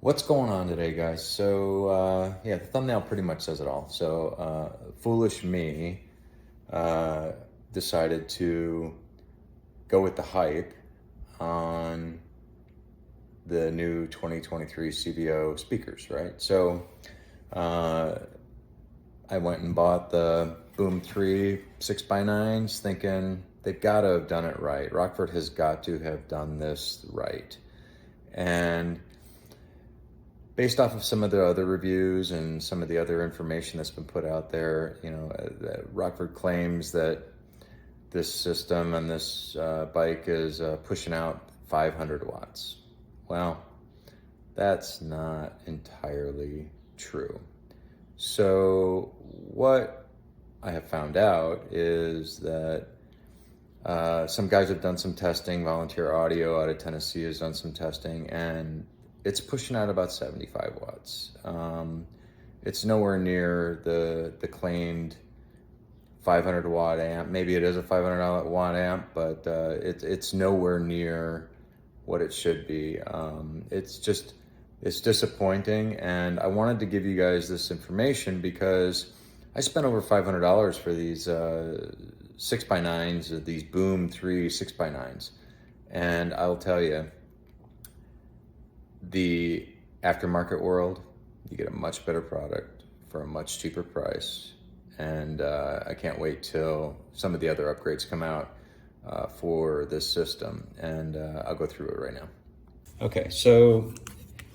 What's going on today, guys? So, yeah, the thumbnail pretty much says it all. So, foolish me decided to go with the hype on the new 2023 CVO speakers, right? So, I went and bought the Boom 3 6x9s thinking they've got to have done it right. Rockford has got to have done this right. And based off of some of the other reviews and some of the other information that's been put out there, Rockford claims that this system and this bike is pushing out 500 watts. Well, that's not entirely true. So what I have found out is that some guys have done some testing. Volunteer Audio out of Tennessee has done some testing, and it's pushing out about 75 watts. It's nowhere near the claimed 500 watt amp. Maybe it is a 500 watt amp, but it's nowhere near what it should be. It's disappointing, and I wanted to give you guys this information because I spent over $500 for these 6x9s, these Boom 3 6x9s, and I'll tell you, the aftermarket world, you get a much better product for a much cheaper price. And I can't wait till some of the other upgrades come out for this system. And I'll go through it right now. Okay, so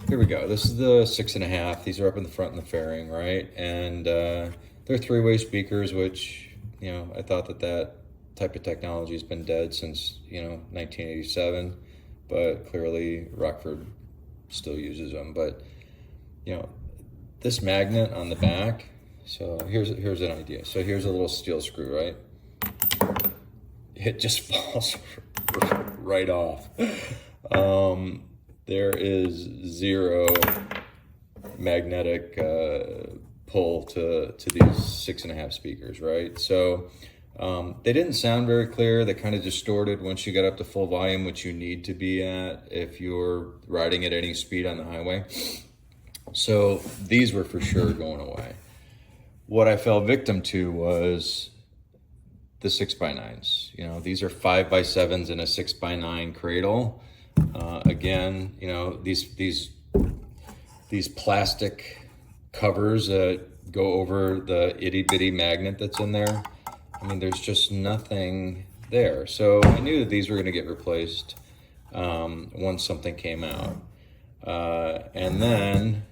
here we go. This is the 6.5. These are up in the front and the fairing, right? And they're three-way speakers, which, I thought that type of technology has been dead since, 1987. But clearly Rockford still uses them. But this magnet on the back, so here's an idea. So here's a little steel screw, right? It just falls right off. There is zero magnetic pull to these 6.5 speakers, right? So they didn't sound very clear. They kind of distorted once you got up to full volume, which you need to be at if you're riding at any speed on the highway. So these were for sure going away. What I fell victim to was the 6x9s. These are 5x7s in a 6x9 cradle. Again, these plastic covers that go over the itty bitty magnet that's in there. I mean, there's just nothing there. So I knew that these were going to get replaced once something came out. And then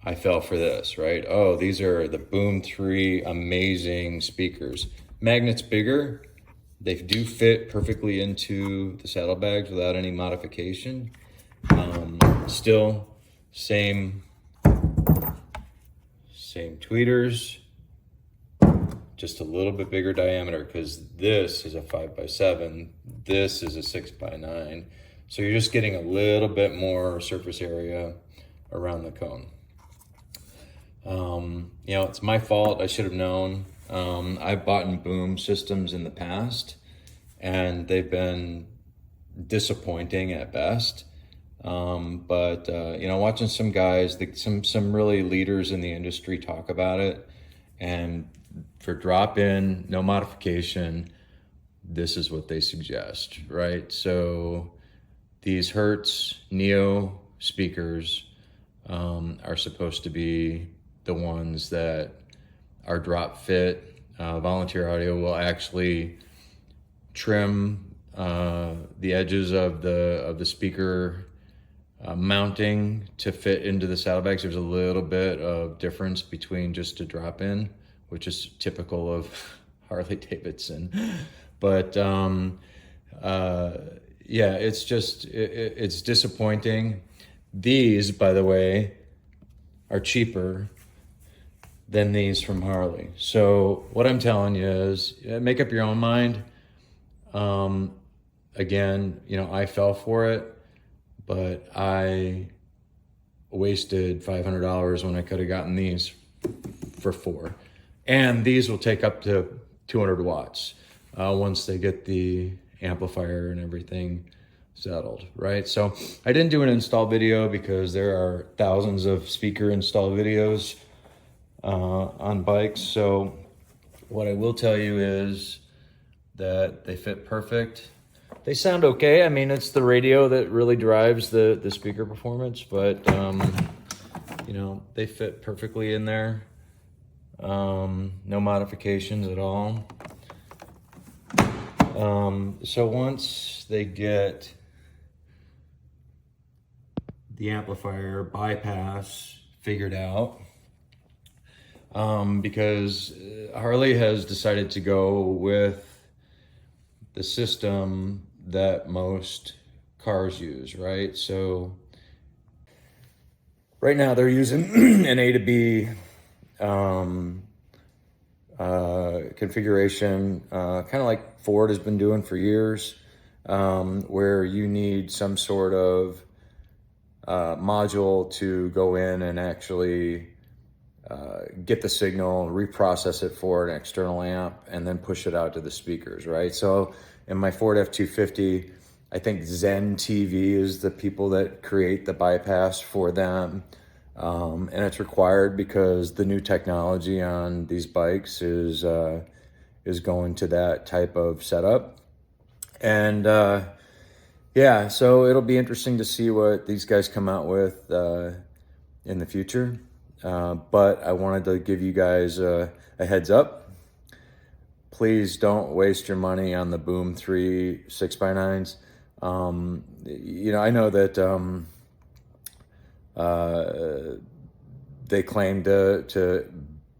I fell for this, right? Oh, these are the Boom 3 amazing speakers. Magnet's bigger. They do fit perfectly into the saddlebags without any modification. Still, same tweeters, just a little bit bigger diameter, because this is a 5x7, this is a 6x9. So you're just getting a little bit more surface area around the cone. It's my fault. I should have known. I've bought in Boom systems in the past, and they've been disappointing at best. But watching some guys, some really leaders in the industry talk about it, and for drop-in, no modification, this is what they suggest, right? So these Hertz Neo speakers are supposed to be the ones that are drop fit. Volunteer Audio will actually trim the edges of the speaker mounting to fit into the saddlebags. There's a little bit of difference between just a drop in, which is typical of Harley Davidson. But it's disappointing. These, by the way, are cheaper than these from Harley. So what I'm telling you is, make up your own mind. Again, I fell for it, but I wasted $500 when I could have gotten these for $4. And these will take up to 200 watts once they get the amplifier and everything settled, right? So I didn't do an install video because there are thousands of speaker install videos on bikes. So what I will tell you is that they fit perfect. They sound okay. I mean, it's the radio that really drives the speaker performance, but you know, they fit perfectly in there. No modifications at all. So once they get the amplifier bypass figured out, because Harley has decided to go with the system that most cars use, right? So right now they're using an A to B configuration, kind of like Ford has been doing for years, where you need some sort of module to go in and actually get the signal, reprocess it for an external amp, and then push it out to the speakers, right? So in my Ford F-250, I think Zen TV is the people that create the bypass for them. And it's required because the new technology on these bikes is going to that type of setup. And yeah, so it'll be interesting to see what these guys come out with in the future. But I wanted to give you guys a heads up. Please don't waste your money on the Boom 3 6x9s. You know, I know that they claim to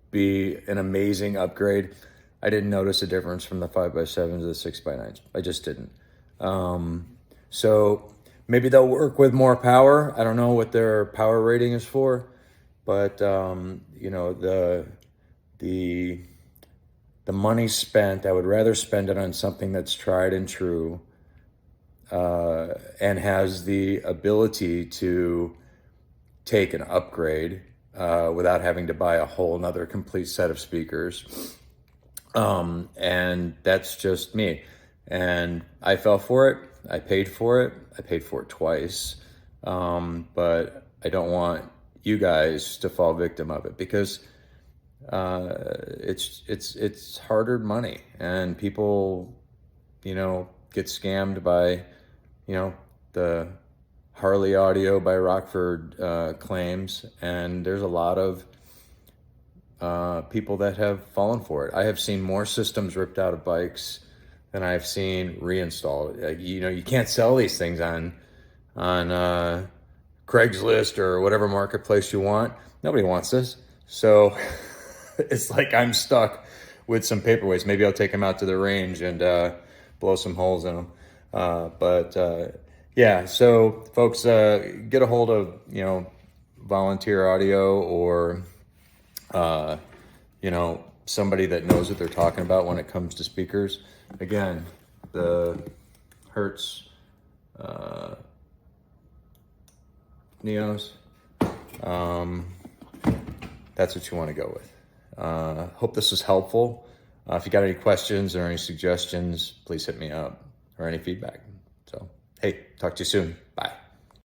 be an amazing upgrade. I didn't notice a difference from the 5x7 to the 6x9s. I just didn't. So maybe they'll work with more power. I don't know what their power rating is for, but you know, the money spent, I would rather spend it on something that's tried and true, and has the ability to take an upgrade without having to buy a whole nother complete set of speakers. And that's just me. And I fell for it. I paid for it. I paid for it twice. But I don't want you guys to fall victim of it, because it's hard-earned money, and people, you know, get scammed by, you know, the Harley audio by Rockford claims, and there's a lot of people that have fallen for it. I have seen more systems ripped out of bikes than I've seen reinstalled. You know, you can't sell these things on Craigslist or whatever marketplace you want. Nobody wants this. So it's like I'm stuck with some paperweights. Maybe I'll take them out to the range and blow some holes in them. Yeah, so folks, get a hold of, you know, Volunteer Audio, or you know, somebody that knows what they're talking about when it comes to speakers. Again, the Hertz Neos, that's what you want to go with. Hope this was helpful. If you got any questions or any suggestions, please hit me up, or any feedback. So, hey, talk to you soon. Bye.